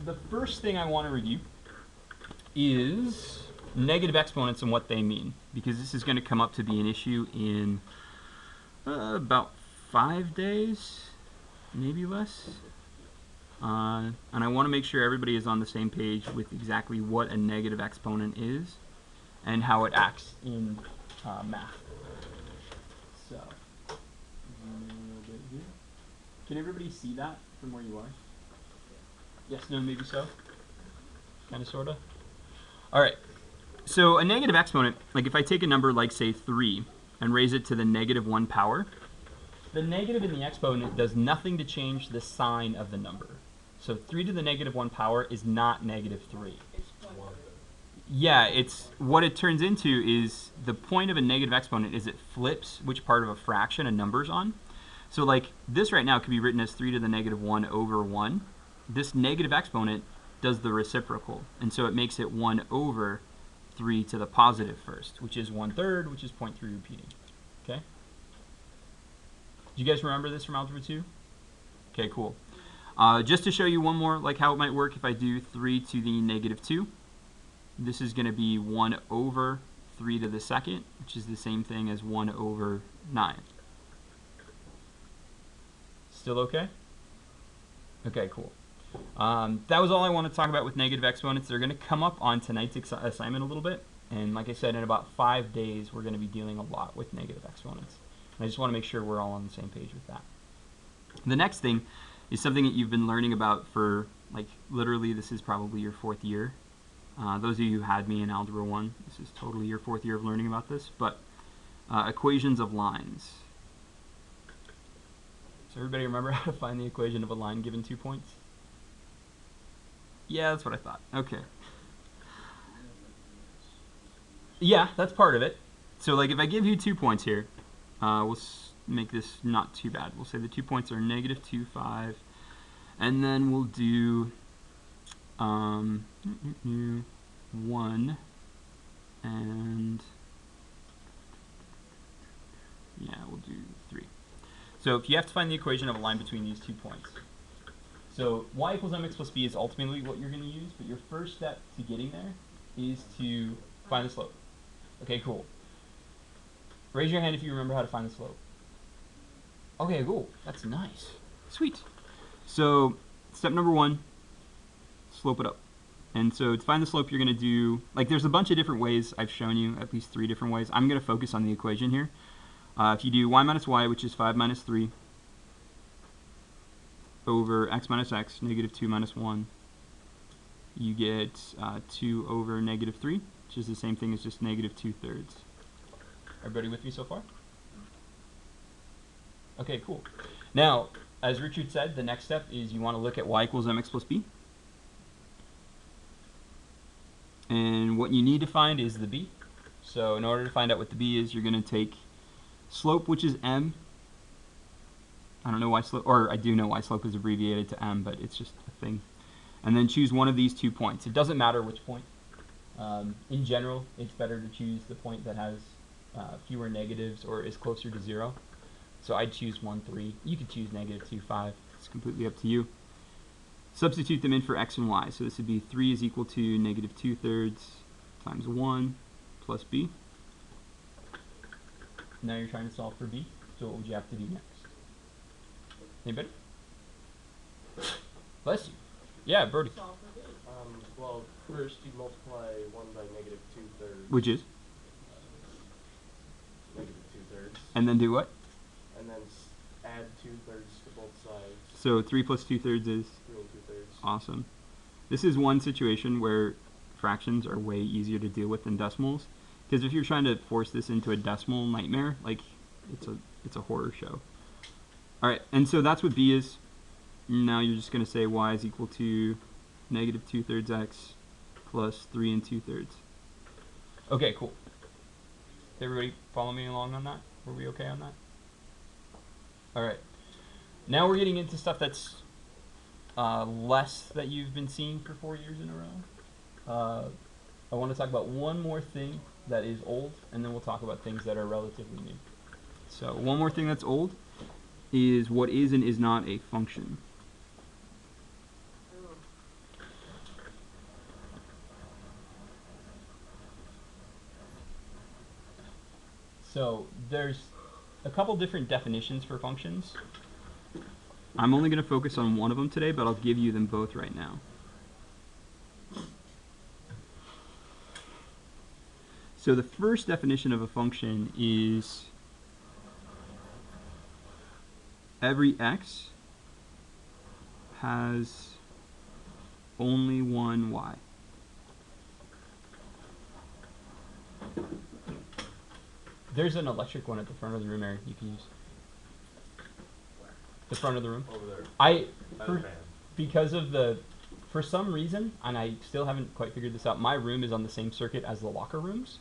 The first thing I want to review is negative exponents and what they mean, because this is going to come up to be an issue in about 5 days, maybe less. And I want to make sure everybody is on the same page with exactly what a negative exponent is and how it acts in math. So, can everybody see that from where you are? Yes, no, maybe so? Kind of, sort of? All right. So a negative exponent, like if I take a number like, say, 3 and raise it to the -1 power, the negative in the exponent does nothing to change the sign of the number. So 3 to the -1 power is not -3. Yeah, it's what it turns into is the point of a negative exponent is it flips which part of a fraction a number's on. So like this right now could be written as 3 to the -1 over 1. This negative exponent does the reciprocal, and so it makes it 1 over 3 to the positive first, which is 1/3, which is 0.3 repeating. Okay? Do you guys remember this from Algebra 2? Okay, cool. Just to show you one more, like how it might work if I do 3 to the -2. This is going to be 1 over 3 to the second, which is the same thing as 1 over 9. Still okay? Okay, cool. That was all I want to talk about with negative exponents. They're going to come up on tonight's assignment a little bit. And like I said, in about 5 days, we're going to be dealing a lot with negative exponents. And I just want to make sure we're all on the same page with that. The next thing is something that you've been learning about for, like, literally this is probably your 4th year. Those of you who had me in Algebra 1, this is totally your 4th year of learning about this. But equations of lines. So everybody remember how to find the equation of a line given 2 points? Yeah, that's what I thought. Okay. Yeah, that's part of it. So like if I give you 2 points here, we'll make this not too bad. We'll say the 2 points are -2, 5. And then we'll do 1 and yeah, we'll do 3. So if you have to find the equation of a line between these 2 points. So y equals mx plus b is ultimately what you're going to use, but your first step to getting there is to find the slope. Okay, cool. Raise your hand if you remember how to find the slope. Okay, cool. That's nice. Sweet. So step number 1, slope it up. And so to find the slope, you're going to do, like there's a bunch of different ways. I've shown you at least 3 different ways. I'm going to focus on the equation here. If you do y minus y, which is 5 minus 3, over x minus x, -2 minus 1, you get 2 over -3, which is the same thing as just -2/3. Everybody with me so far? Okay, cool. Now, as Richard said, the next step is you want to look at y equals mx plus b. And what you need to find is the b. So in order to find out what the b is, you're going to take slope, which is m. I don't know why slope, or I do know why slope is abbreviated to m, but it's just a thing. And then choose one of these 2 points. It doesn't matter which point. In general, it's better to choose the point that has fewer negatives or is closer to 0. So I'd choose 1, 3. You could choose -2, 5. It's completely up to you. Substitute them in for x and y. So this would be 3 is equal to -2/3 times 1 plus b. Now you're trying to solve for b. So what would you have to do next? Anybody? Bless you. Yeah, Birdie. Well, first you multiply 1 by -2/3. Which is? -2/3. And then do what? And then add 2/3 to both sides. So 3 plus 2/3 is? 3 and 2/3. Awesome. This is one situation where fractions are way easier to deal with than decimals. Because if you're trying to force this into a decimal nightmare, like it's a horror show. All right, and so that's what b is. Now you're just going to say y is equal to -2/3 x plus 3 and 2/3. Okay, cool. Everybody follow me along on that? Were we okay on that? All right. Now we're getting into stuff that's less that you've been seeing for 4 years in a row. I want to talk about one more thing that is old, and then we'll talk about things that are relatively new. So one more thing that's old is what is and is not a function. So there's a couple different definitions for functions. I'm only going to focus on one of them today, but I'll give you them both right now. So the first definition of a function is every x has only one y. There's an electric one at the front of the room, Aaron, you can use. The front of the room. Over there. Because of for some reason, and I still haven't quite figured this out, my room is on the same circuit as the locker rooms.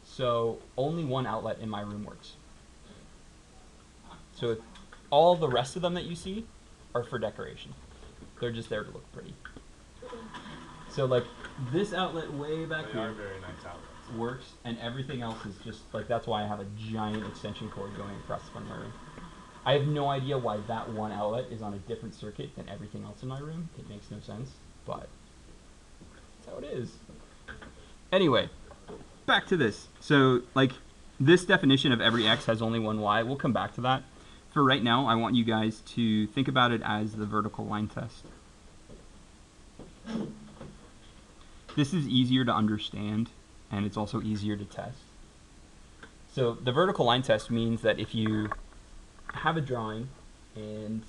So only one outlet in my room works. So all the rest of them that you see are for decoration. They're just there to look pretty. So like this outlet way back They here are very nice outlets. works, and everything else is just like, that's why I have a giant extension cord going across the front of my room. I have no idea why that one outlet is on a different circuit than everything else in my room. It makes no sense, but that's how it is. Anyway, back to this. So like this definition of every x has only one y, we'll come back to that. For right now, I want you guys to think about it as the vertical line test. This is easier to understand, and it's also easier to test. So the vertical line test means that if you have a drawing, and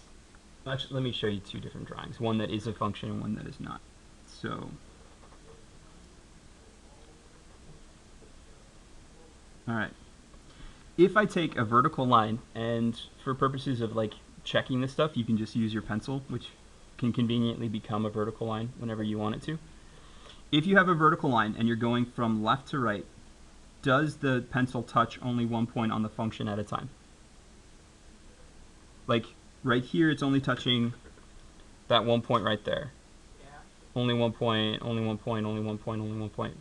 actually let me show you two different drawings, one that is a function and one that is not. So all right, if I take a vertical line, and for purposes of like checking this stuff, you can just use your pencil, which can conveniently become a vertical line whenever you want it to. If you have a vertical line and you're going from left to right, does the pencil touch only one point on the function at a time? Like right here, it's only touching that one point right there. Yeah. Only one point, only one point, only one point, only one point.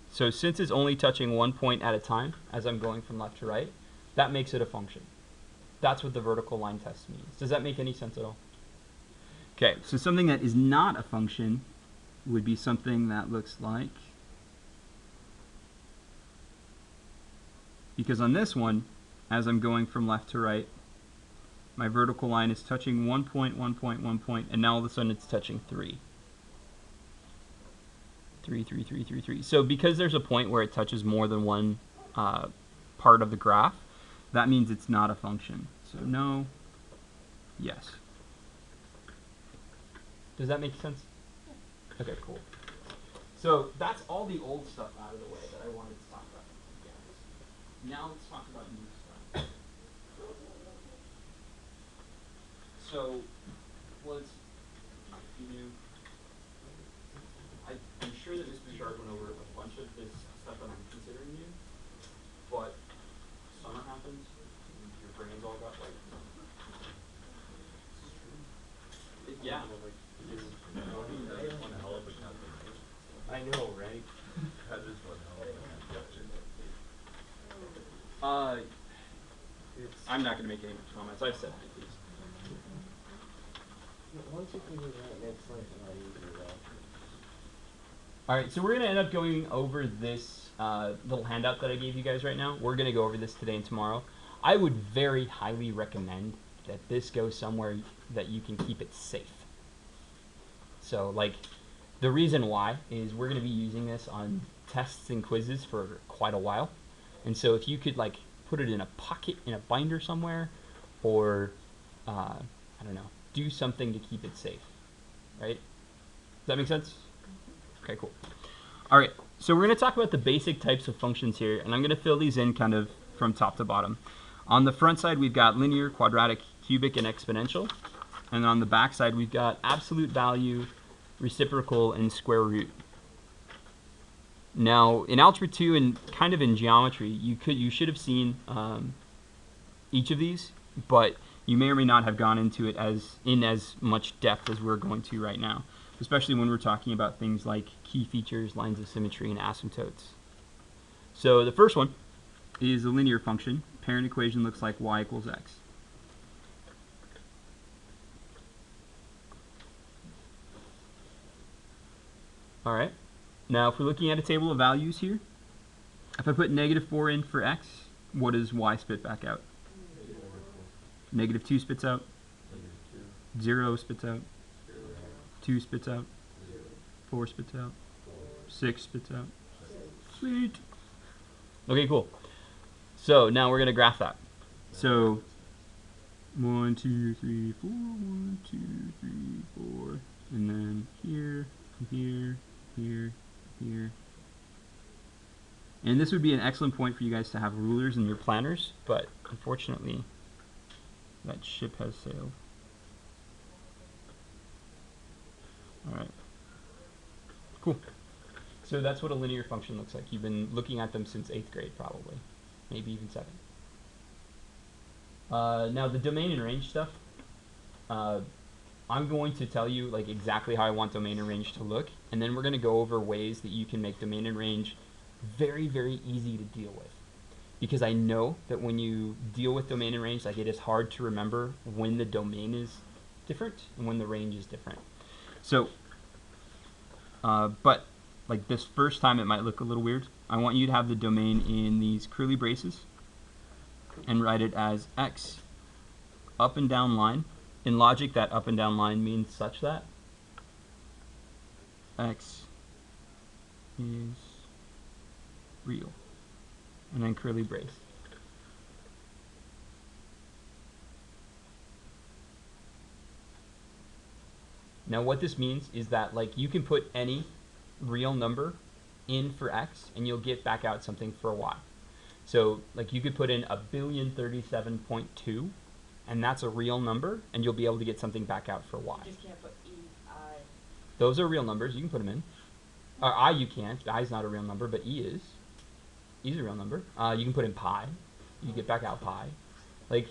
So since it's only touching one point at a time as I'm going from left to right, that makes it a function. That's what the vertical line test means. Does that make any sense at all? Okay, so something that is not a function would be something that looks like, because on this one, as I'm going from left to right, my vertical line is touching 1 point, 1 point, 1 point, and now all of a sudden it's touching 3. 3, 3, 3, 3, 3. So because there's a point where it touches more than one part of the graph, that means it's not a function. So no, yes. Does that make sense? Okay, cool. So that's all the old stuff out of the way that I wanted to talk about. Now let's talk about new stuff. So let's I'm sure that Mr. Sharp went over a bunch of this stuff that I'm considering new, but summer happens, and your brains all got like, yeah. I know, right? I'm not going to make any comments. I've said my piece. Once you figure that, it makes life a lot easier, though. All right, so we're going to end up going over this little handout that I gave you guys right now. We're going to go over this today and tomorrow. I would very highly recommend that this goes somewhere that you can keep it safe. So, like, the reason why is we're going to be using this on tests and quizzes for quite a while. And so if you could, like, put it in a pocket, in a binder somewhere, or, I don't know, do something to keep it safe, right? Does that make sense? Okay, cool. All right, so we're going to talk about the basic types of functions here, and I'm going to fill these in kind of from top to bottom. On the front side, we've got linear, quadratic, cubic, and exponential. And on the back side, we've got absolute value, reciprocal, and square root. Now, in Algebra 2 and kind of in geometry, you should have seen each of these, but you may or may not have gone into it in as much depth as we're going to right now, especially when we're talking about things like key features, lines of symmetry, and asymptotes. So the first one is a linear function. Parent equation looks like y equals x. All right. Now, if we're looking at a table of values here, if I put -4 in for x what does y spit back out? Negative 2 spits out. 0 spits out. 2 spits out. 4 spits out. 6 spits out. Sweet. Okay, cool. So now we're going to graph that. So 1, 2, 3, 4, 1, 2, 3, 4. And then here, here, here, here. And this would be an excellent point for you guys to have rulers in your planners, but unfortunately, that ship has sailed. All right. Cool. So that's what a linear function looks like. You've been looking at them since 8th grade, probably. Maybe even 7th. Now, the domain and range stuff, I'm going to tell you like exactly how I want domain and range to look, and then we're going to go over ways that you can make domain and range very, very easy to deal with. Because I know that when you deal with domain and range, like it is hard to remember when the domain is different and when the range is different. So, but like this first time it might look a little weird. I want you to have the domain in these curly braces and write it as x up and down line. In logic, that up and down line means such that x is real. And then curly brace. Now what this means is that like you can put any real number in for x and you'll get back out something for y. So like you could put in 1,037.2 and that's a real number and you'll be able to get something back out for y. You just can't put E, I. Those are real numbers, you can put them in. Or I you can't, I is not a real number, but E is. E is a real number. You can put in pi, you get back out pi. Like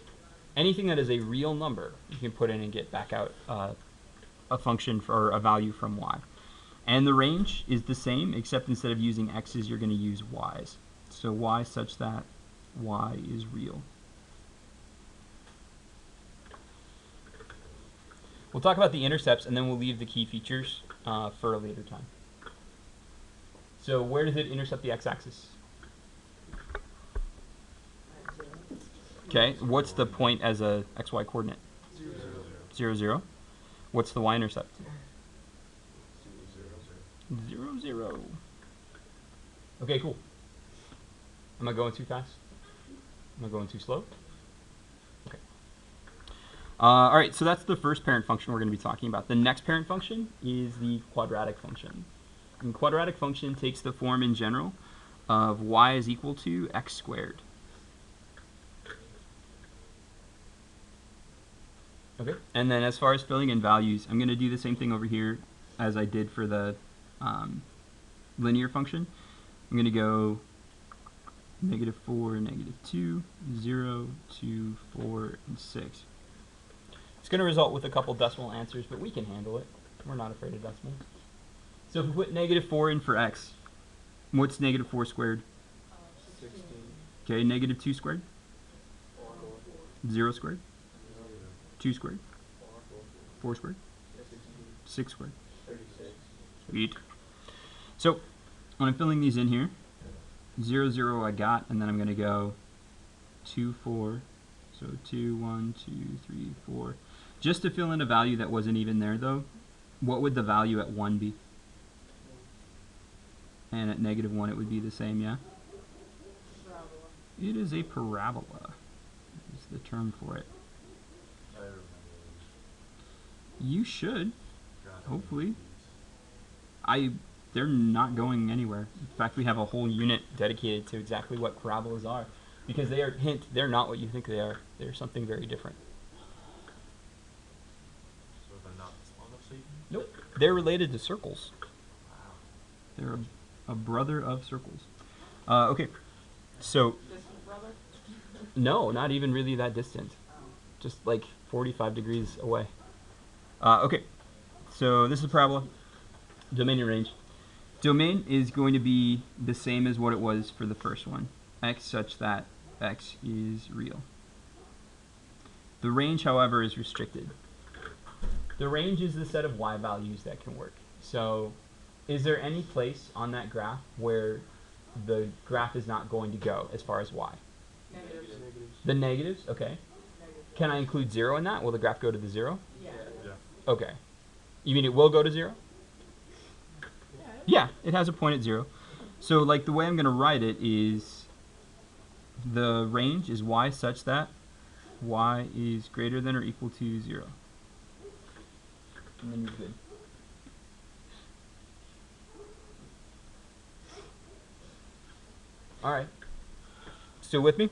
anything that is a real number, you can put in and get back out a function for a value from y. And the range is the same, except instead of using x's, you're going to use y's. So y such that y is real. We'll talk about the intercepts, and then we'll leave the key features for a later time. So where does it intercept the x-axis? Okay, what's the point as a xy coordinate? 0, 0, 0. What's the y-intercept? 0, 0. Okay, cool. Am I going too fast? Am I going too slow? Okay. All right, so that's the first parent function we're going to be talking about. The next parent function is the quadratic function. And quadratic function takes the form in general of y is equal to x squared. Okay, and then as far as filling in values, I'm going to do the same thing over here as I did for the linear function. I'm going to go -4, -2, 0, 2, 4, and 6. It's going to result with a couple decimal answers, but we can handle it. We're not afraid of decimals. So if we put -4 in for x, what's -4 squared? 16, Okay, -2 squared? 4, 0 squared? 2 squared? 4, 4 squared? 16, 6 squared? 36. Sweet. So when I'm filling these in here, 0, 0 I got, and then I'm going to go 2, 4. So 2, 1, 2, 3, 4. Just to fill in a value that wasn't even there, though, what would the value at 1 be? And at -1 it would be the same, yeah? Parabola. It is a parabola, is the term for it. I remember You should, these. hopefully. They're not going anywhere. In fact, we have a whole unit dedicated to exactly what parabolas are. Because they are, hint, they're not what you think they are. They're something very different. So they're not small enough so you can... Nope. They're related to circles. Wow. They're a brother of circles. Okay. So, Distant brother? no, not even really that distant. Just like 45 degrees away. Okay. So this is parabola. Domain and range. Domain is going to be the same as what it was for the first one. X such that x is real. The range, however, is restricted. The range is the set of y values that can work. So is there any place on that graph where the graph is not going to go as far as y? No. The negatives, okay. Negative. Can I include 0 in that? Will the graph go to the 0? Yeah. Yeah. Okay. You mean it will go to 0? Yeah. Yeah, it has a point at 0. So like the way I'm going to write it is the range is y such that y is greater than or equal to 0. And then you're good. All right. Still with me?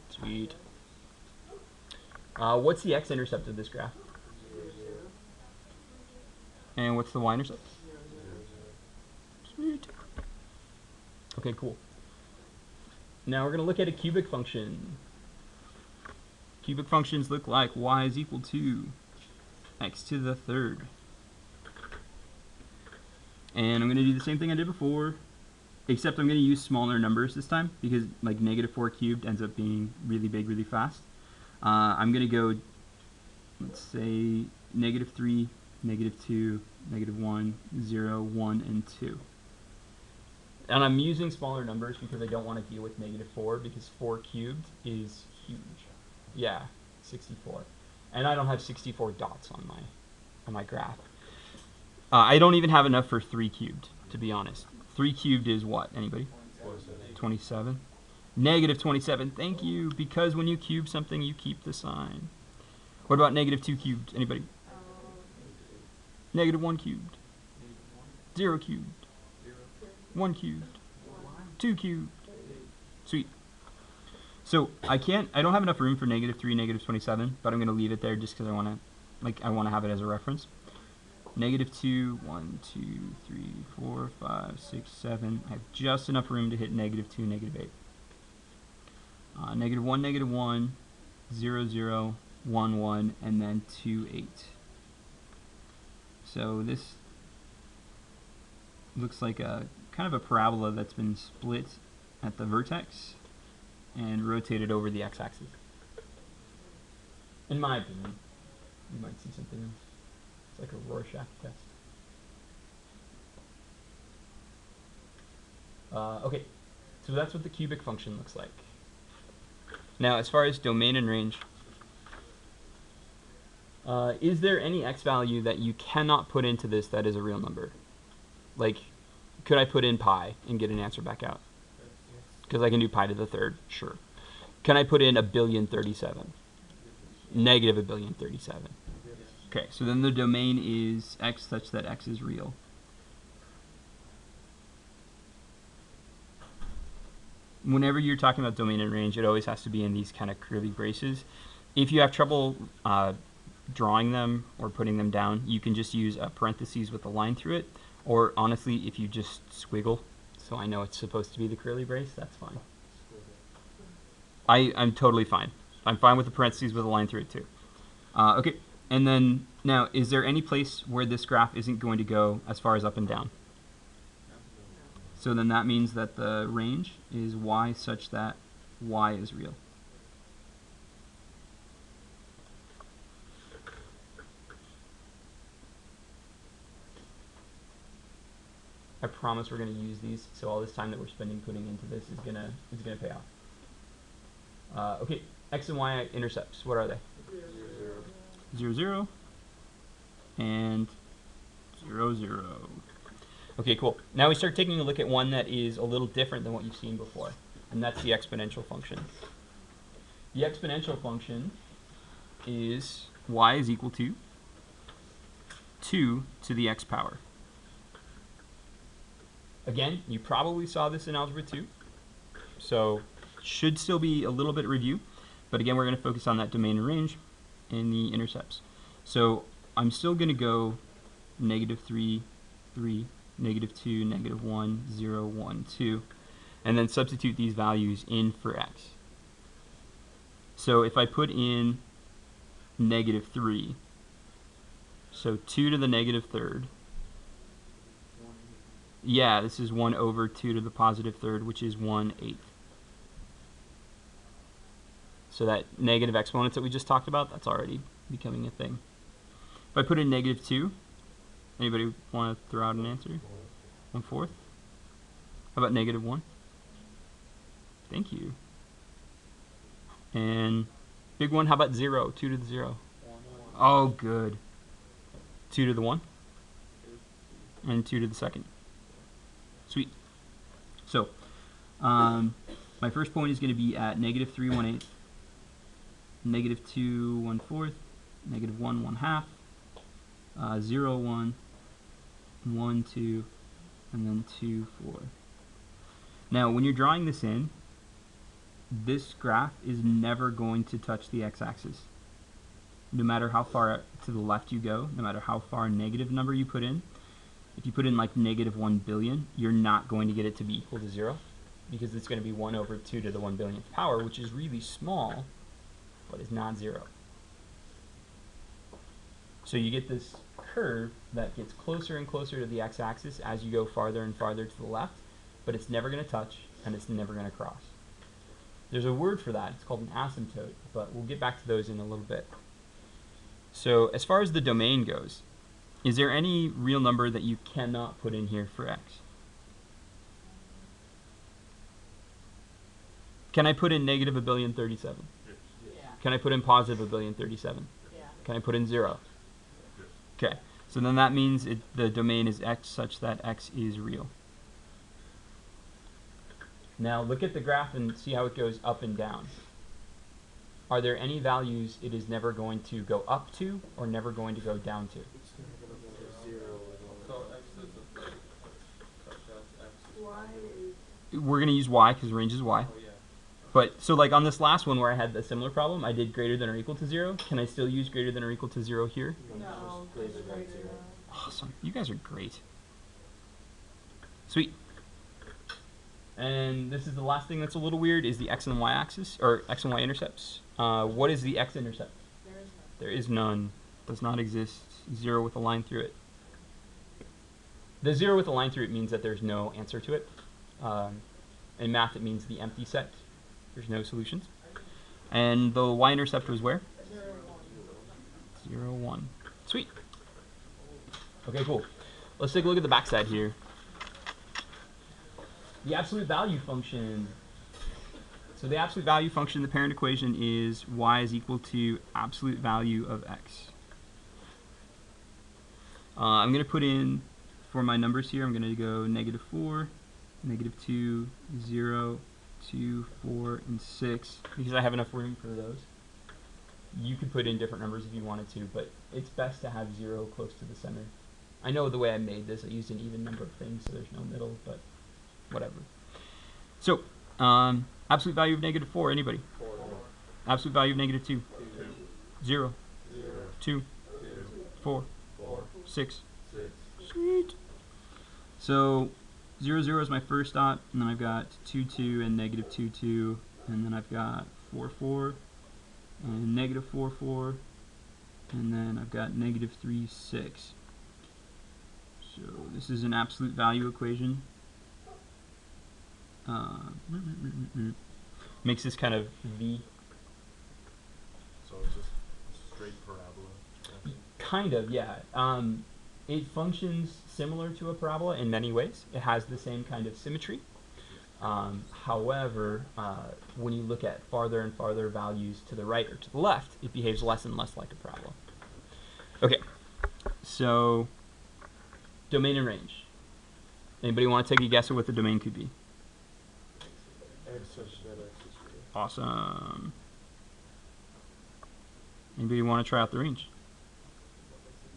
Sweet. What's the x-intercept of this graph? 0, 0. And what's the y-intercept? 0, 0. Sweet. Okay, cool. Now we're going to look at a cubic function. Cubic functions look like y is equal to x to the third. And I'm going to do the same thing I did before, except I'm going to use smaller numbers this time because like -4 cubed ends up being really big really fast. I'm going to go, let's say, -3, -2, -1, 0, 1, and 2. And I'm using smaller numbers because I don't want to deal with -4 because 4 cubed is huge. Yeah, 64. And I don't have 64 dots on my graph. I don't even have enough for 3 cubed, to be honest. 3 cubed is what? Anybody? 27. -27. Thank you. Because when you cube something, you keep the sign. What about -2 cubed? Anybody? -1 cubed. 0 cubed. 1 cubed. 2 cubed. Sweet. So I don't have enough room for -3, -27, but I'm going to leave it there just because I want to have it as a reference. -2, 1, 2, 3, 4, 5, 6, 7. I have just enough room to hit -2, -8. -1, -1, 0, 0, 1, 1, and then 2, 8. So this looks like a kind of a parabola that's been split at the vertex and rotated over the x-axis. In my opinion, you might see something else. It's like a Rorschach test. Okay, so that's what the cubic function looks like. Now, as far as domain and range, is there any x value that you cannot put into this that is a real number? Like, could I put in pi and get an answer back out? Because I can do pi to the third, sure. Can I put in 1,037,037,? Negative 1,037,037. Okay, so then the domain is x such that x is real. Whenever you're talking about domain and range, it always has to be in these kind of curly braces. If you have trouble drawing them or putting them down, you can just use a parentheses with a line through it. Or honestly, if you just squiggle, so I know it's supposed to be the curly brace, that's fine. I'm totally fine. I'm fine with the parentheses with a line through it too. Okay, and then now, is there any place where this graph isn't going to go as far as up and down? So then that means that the range is y such that y is real. I promise we're going to use these, so all this time that we're spending putting into this is gonna pay off. Okay, x and y intercepts. What are they? 0, 0, and 0, 0. Okay, cool. Now we start taking a look at one that is a little different than what you've seen before, and that's the exponential function. The exponential function is y is equal to 2 to the x power. Again, you probably saw this in Algebra 2, so should still be a little bit review, but again, we're going to focus on that domain and range and the intercepts. So I'm still going to go -3, 3, -2, -1, 0, 1, 2, and then substitute these values in for x. So if I put in -3, so 2 to the -3rd, yeah, this is 1 over 2 to the +3rd, which is 1/8. So that negative exponents that we just talked about, that's already becoming a thing. If I put in -2, anybody want to throw out an answer? 1/4? How about -1? Thank you. And big one, how about 0? 2 to the 0. Oh, good. 2 to the 1. And 2 to the second. Sweet. So, my first point is going to be at negative 3 1/8, negative 2 1/4, negative 1 1/2, 0 1, 1 2, and then 2 4. Now, when you're drawing this in, this graph is never going to touch the x-axis. No matter how far to the left you go, no matter how far negative number you put in, if you put in like negative 1 billion, you're not going to get it to be equal to 0, because it's going to be 1 over 2 to the 1 billionth power, which is really small, but is not 0. So you get this curve that gets closer and closer to the x-axis as you go farther and farther to the left, but it's never going to touch, and it's never going to cross. There's a word for that. It's called an asymptote, but we'll get back to those in a little bit. So as far as the domain goes, is there any real number that you cannot put in here for x? Can I put in negative 1,037,000,037? Yeah. Can I put in positive 1,037,037,037? Yeah. Can I put in 0? Okay, so then that means the domain is x such that x is real. Now look at the graph and see how it goes up and down. Are there any values it is never going to go up to or never going to go down to? It's never gonna go to 0. So x is a such as x is Why We're going to use y because range is y. Oh yeah. But so like on this last one where I had a similar problem, I did greater than or equal to 0. Can I still use greater than or equal to 0 here? no, Just greater than 0. Awesome. You guys are great. Sweet. And this is the last thing that's a little weird, is the x and y axis, or x and y intercepts. What is the x-intercept? there is no. There is none. Does not exist. 0 with a line through it. The 0 with a line through it means that there's no answer to it. In math, it means the empty set. There's no solutions. And the y-intercept was where? 0, 0, 1. Sweet. Okay, cool. Let's take a look at the backside here. The absolute value function. So the absolute value function, the parent equation is y is equal to absolute value of x. I'm going to put in, for my numbers here, I'm going to go negative 4, negative 2, 0, 2, 4, and 6, because I have enough room for those. You could put in different numbers if you wanted to, but it's best to have 0 close to the center. I know the way I made this, I used an even number of things, so there's no middle, but whatever. So, absolute value of negative 4, anybody? 4. Absolute value of negative 2, 2. 0, 0. 2, 2. 4, 4. 6. 6. Sweet. So 0, 0 is my first dot, and then I've got 2, 2, and negative 2, 2, and then I've got 4, 4, and negative 4, 4, and then I've got negative 3, 6. So this is an absolute value equation. Makes this kind of V. So it's just a straight parabola. Kind of, yeah. It functions similar to a parabola in many ways. It has the same kind of symmetry. However, when you look at farther and farther values to the right or to the left, it behaves less and less like a parabola. Okay, so domain and range. Anybody want to take a guess at what the domain could be? X such that x is real. Awesome. Anybody want to try out the range?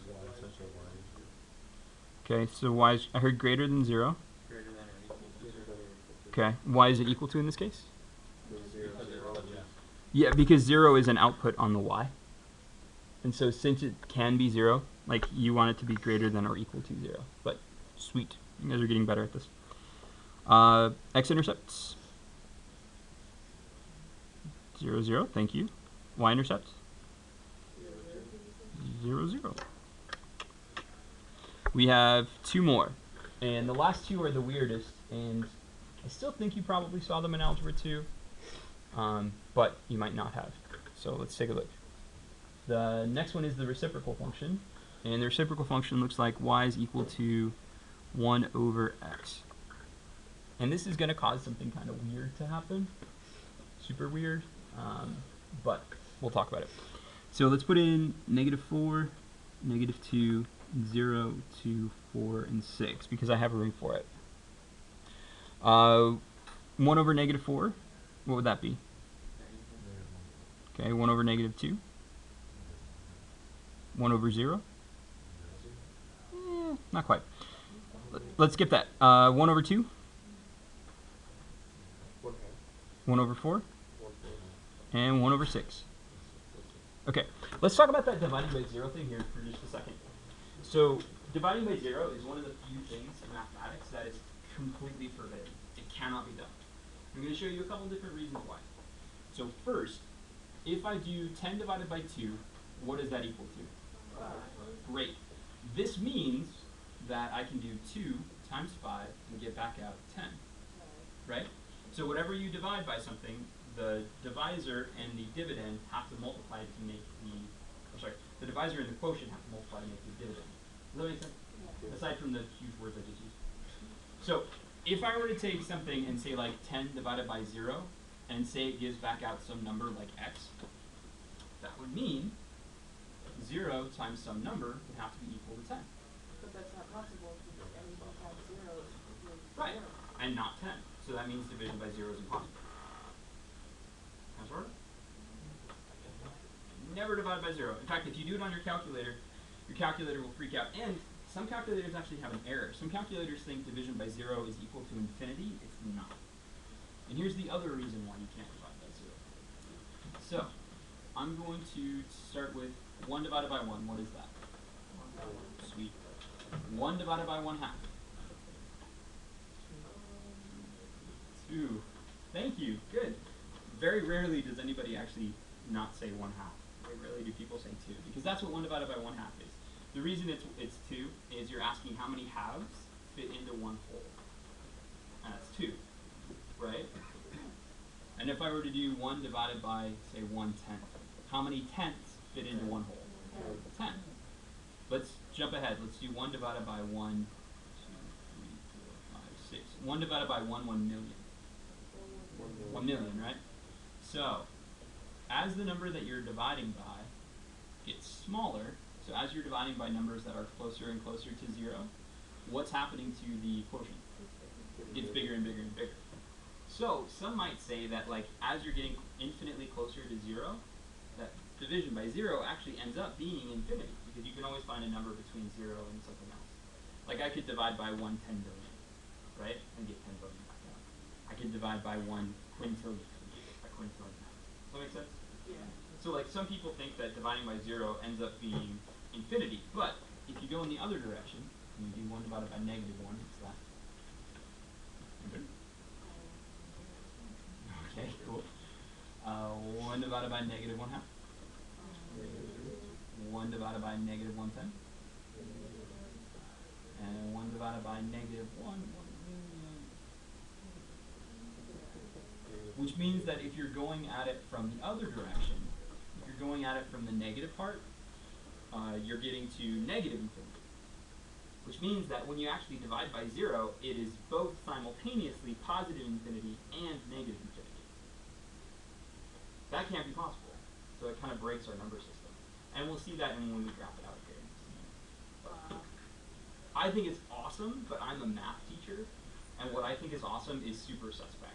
Y such that y is real. Okay, so y is, I heard greater than 0. Greater than or equal to Greater 0. than or equal to Okay, y is it equal to in this case? 0. 0, Because 0. it touches. Yeah, because 0 is an output on the y. And so since it can be 0, like you want it to be greater than or equal to 0. But sweet, you guys are getting better at this. X-intercepts. 0, 0, thank you. Y-intercepts. 0, 0. We have 2 more. And the last 2 are the weirdest, and I still think you probably saw them in Algebra 2, but you might not have. So let's take a look. The next one is the reciprocal function, and the reciprocal function looks like y is equal to 1 over x. And this is going to cause something kind of weird to happen. Super weird. but we'll talk about it. So let's put in -4, -2, 0, 2, 4, and 6 because I have room for it. 1 over -4, what would that be? Okay, 1 over -2, 1 over 0. Not quite. Let's skip that. 1 over 2, 1 over 4, and 1 over 6. Okay, let's talk about that dividing by 0 thing here for just a second. So dividing by 0 is one of the few things in mathematics that is completely forbidden. It cannot be done. I'm going to show you a couple different reasons why. So first, if I do 10 divided by 2, what is that equal to? 5. Great. This means that I can do 2 times 5 and get back out 10, right? So whatever you divide by something, the divisor and the dividend have to multiply to make the divisor and the quotient have to multiply to make the dividend. Does that make sense? Yeah. Aside from the huge words I just used. So if I were to take something and say like 10 divided by 0 and say it gives back out some number like x, that would mean 0 times some number would have to be equal to 10. But that's not possible because anything times 0 is Right. 0. And not 10. So that means division by 0 is impossible. That's right. Never divide by 0. In fact, if you do it on your calculator will freak out. And some calculators actually have an error. Some calculators think division by 0 is equal to infinity. It's not. And here's the other reason why you can't divide by 0. So, I'm going to start with 1 divided by 1. What is that? Sweet. 1 divided by 1/2. 2. Thank you. Good. Very rarely does anybody actually not say 1/2. Very rarely do people say 2, because that's what 1 divided by 1/2 is. The reason it's 2 is you're asking how many halves fit into one whole. And that's 2, right? And if I were to do 1 divided by, say, 1/10, how many tenths fit into one whole? 10. Let's jump ahead. Let's do 1 divided by 1, 2, 3, 4, 5, 6. 1 divided by 1 million. 1 million, right? So, as the number that you're dividing by gets smaller, so as you're dividing by numbers that are closer and closer to 0, what's happening to the quotient? It gets bigger and bigger and bigger. So, some might say that like as you're getting infinitely closer to 0, that division by 0 actually ends up being infinity, because you can always find a number between 0 and something else. Like I could divide by 1 10 billion, right? And get 10 billion back out. I could divide by 1 quintillion and get a quintillion back. Does that make sense? Yeah. So like some people think that dividing by 0 ends up being infinity, but if you go in the other direction, and you do 1 divided by -1, what's that? Good. Okay, cool. 1 divided by -1/2. 1 divided by -1/10. And 1 divided by -1. Which means that if you're going at it from the other direction, if you're going at it from the negative part, you're getting to negative infinity. Which means that when you actually divide by 0, it is both simultaneously positive infinity and negative infinity. That can't be possible. So it kind of breaks our number system. And we'll see that when we graph it out here. Wow. I think it's awesome, but I'm a math teacher, and what I think is awesome is super suspect.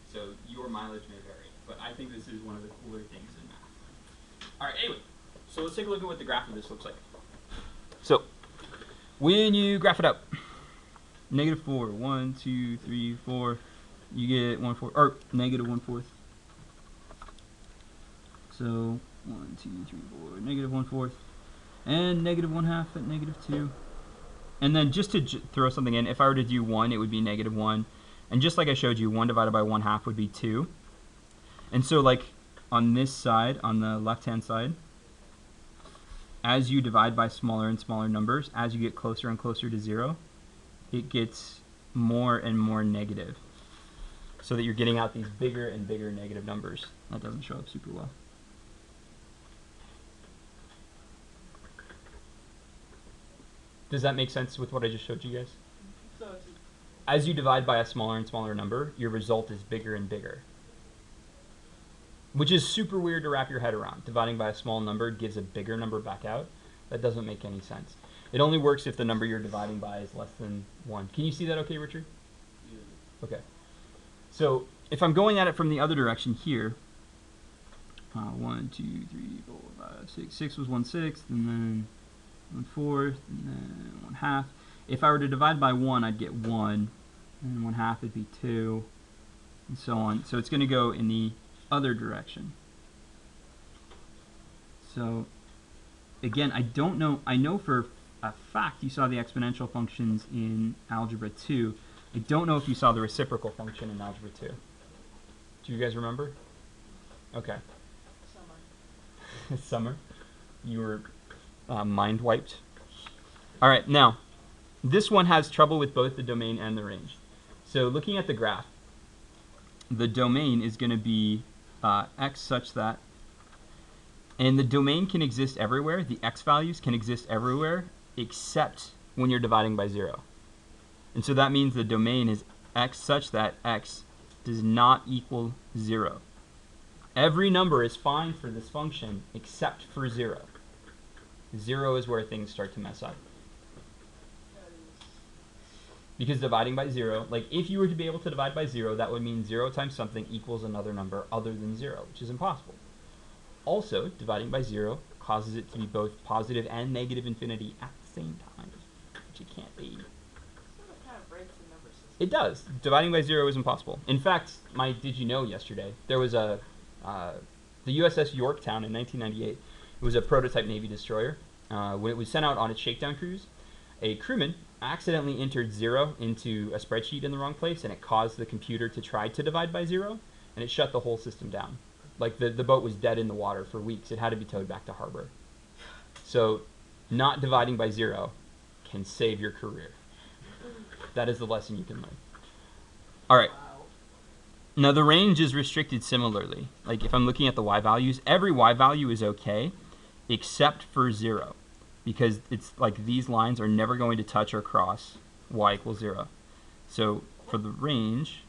So your mileage may vary, but I think this is one of the cooler things in math. All right, anyway, so let's take a look at what the graph of this looks like. So when you graph it out, -4, 1, 2, 3, 4, you get 1/4, or -1/4. So 1, 2, 3, 4, -1/4, and -1/2 at -2. And then just to throw something in, if I were to do 1, it would be -1. And just like I showed you, 1 divided by 1/2 would be 2. And so like on this side, on the left-hand side, as you divide by smaller and smaller numbers, as you get closer and closer to 0, it gets more and more negative. So that you're getting out these bigger and bigger negative numbers. That doesn't show up super well. Does that make sense with what I just showed you guys? So it's As you divide by a smaller and smaller number, your result is bigger and bigger. which is super weird to wrap your head around. Dividing by a small number gives a bigger number back out. That doesn't make any sense. It only works if the number you're dividing by is less than 1. Can you see that okay, Richard? Yeah. Okay. So if I'm going at it from the other direction here, 1, 2, 3, 4, 5, 6. 6 was 1/6, and then 1/4, and then 1/2. If I were to divide by 1, I'd get 1, and 1/2 would be 2, and so on. So it's going to go in the other direction. So again, I don't know. I know for a fact you saw the exponential functions in Algebra 2. I don't know if you saw the reciprocal function in Algebra 2. Do you guys remember? Okay. Summer. Summer. You were mind wiped. All right, now, this one has trouble with both the domain and the range. So looking at the graph, the domain is going to be x such that, and the domain can exist everywhere. The x values can exist everywhere except when you're dividing by 0. And so that means the domain is x such that x does not equal 0. Every number is fine for this function except for 0. 0 is where things start to mess up. Because dividing by 0, like if you were to be able to divide by 0, that would mean 0 times something equals another number other than 0, which is impossible. Also, dividing by 0 causes it to be both positive and negative infinity at the same time, which it can't be. Sort of kind of breaks the number system. It does. Dividing by 0 is impossible. In fact, my did you know yesterday, there was the USS Yorktown in 1998. It was a prototype Navy destroyer. When it was sent out on its shakedown cruise, a crewman accidentally entered 0 into a spreadsheet in the wrong place, and it caused the computer to try to divide by 0, and it shut the whole system down. Like the boat was dead in the water for weeks. It had to be towed back to harbor. So not dividing by 0 can save your career. That is the lesson you can learn. All right. Wow. Now the range is restricted similarly. Like if I'm looking at the y values, every y value is okay except for 0. Because it's like these lines are never going to touch or cross y equals 0. So for the range,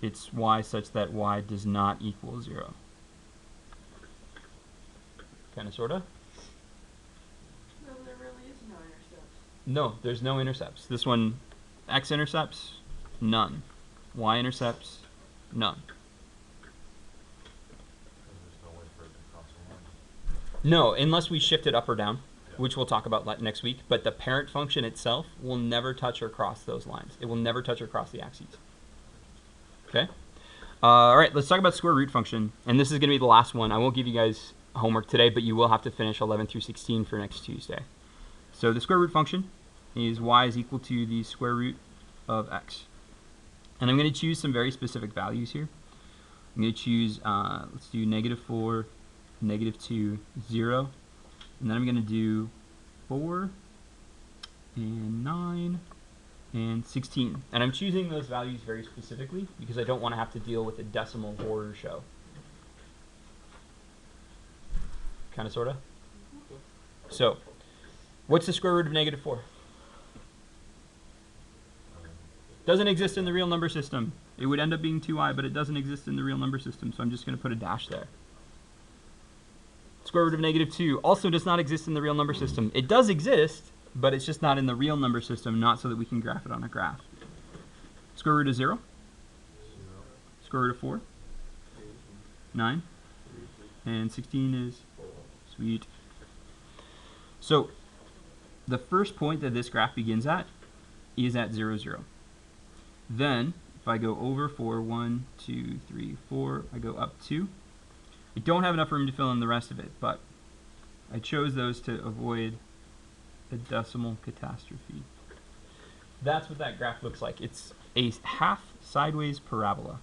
it's y such that y does not equal 0. Kind of, sort of? No, there really is no intercepts. No, there's no intercepts. This one, x-intercepts, none. Y-intercepts, none. There's no way for it to cross the line. No, unless we shift it up or down, which we'll talk about next week. But the parent function itself will never touch or cross those lines. It will never touch or cross the axes. Okay? All right, let's talk about square root function. And this is going to be the last one. I won't give you guys homework today, but you will have to finish 11 through 16 for next Tuesday. So the square root function is y is equal to the square root of x. And I'm going to choose some very specific values here. I'm going to choose, let's do -4, -2, 0. And then I'm going to do 4 and 9 and 16. And I'm choosing those values very specifically because I don't want to have to deal with a decimal horror show. Kind of, sort of? So, what's the square root of -4? Doesn't exist in the real number system. It would end up being 2i, but it doesn't exist in the real number system, so I'm just going to put a dash there. Square root of -2 also does not exist in the real number system. It does exist, but it's just not in the real number system, not so that we can graph it on a graph. Square root of 0? 0. Square root of 4? 9. And 16 is? Sweet. So, the first point that this graph begins at is at 0, 0. Then, if I go over 4, 1, 2, 3, 4, I go up 2. I don't have enough room to fill in the rest of it, but I chose those to avoid a decimal catastrophe. That's what that graph looks like. It's a half sideways parabola.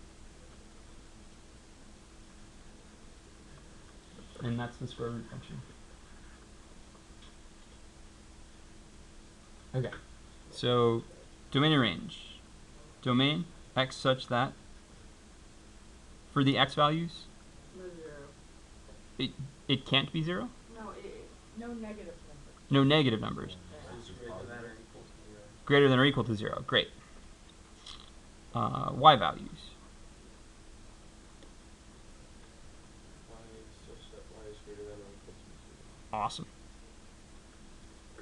And that's the square root function. Okay, so domain and range. Domain, x such that, for the x values, No 0. it can't be 0? No, no negative number. No negative numbers. It's greater than or equal to 0. Greater than or equal to 0. Great. Y values. Awesome.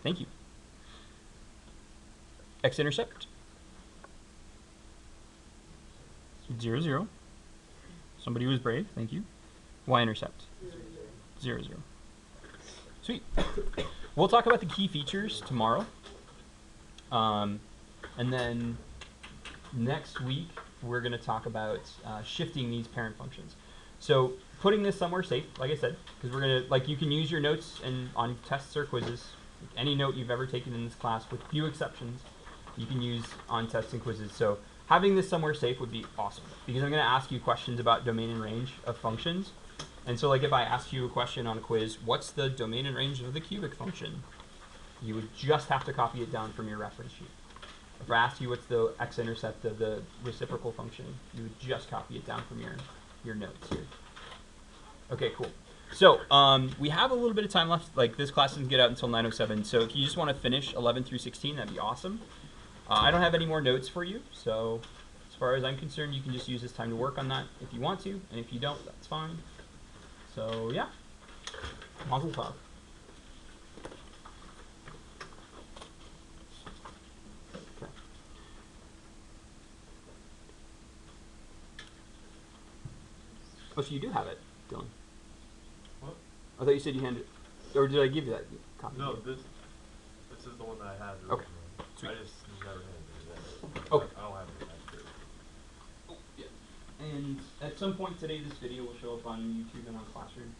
Thank you. X-intercept. 0, 0. Somebody was brave. Thank you. Y-intercept. 0, 0. Sweet. We'll talk about the key features tomorrow. And then next week, we're going to talk about shifting these parent functions. So putting this somewhere safe, like I said, because we're going to, like, you can use your notes and on tests or quizzes. Any note you've ever taken in this class, with few exceptions, you can use on tests and quizzes. So having this somewhere safe would be awesome, because I'm going to ask you questions about domain and range of functions. And so, like, if I asked you a question on a quiz, what's the domain and range of the cubic function? You would just have to copy it down from your reference sheet. If I asked you what's the x-intercept of the reciprocal function, you would just copy it down from your notes here. Okay, cool. So we have a little bit of time left. Like, this class doesn't get out until 9:07. So if you just want to finish 11 through 16, that'd be awesome. I don't have any more notes for you. So as far as I'm concerned, you can just use this time to work on that if you want to. And if you don't, that's fine. So yeah, Mazel tov. Okay. Oh, so you do have it, Dylan. What? I thought you said you handed it, or did I give you that copy? No, here? this is the one that I had Okay, originally. sweet. I just never handed it. Okay. I don't have it extra. Oh, yeah. And at some point today, this video will show up on YouTube and on Classroom.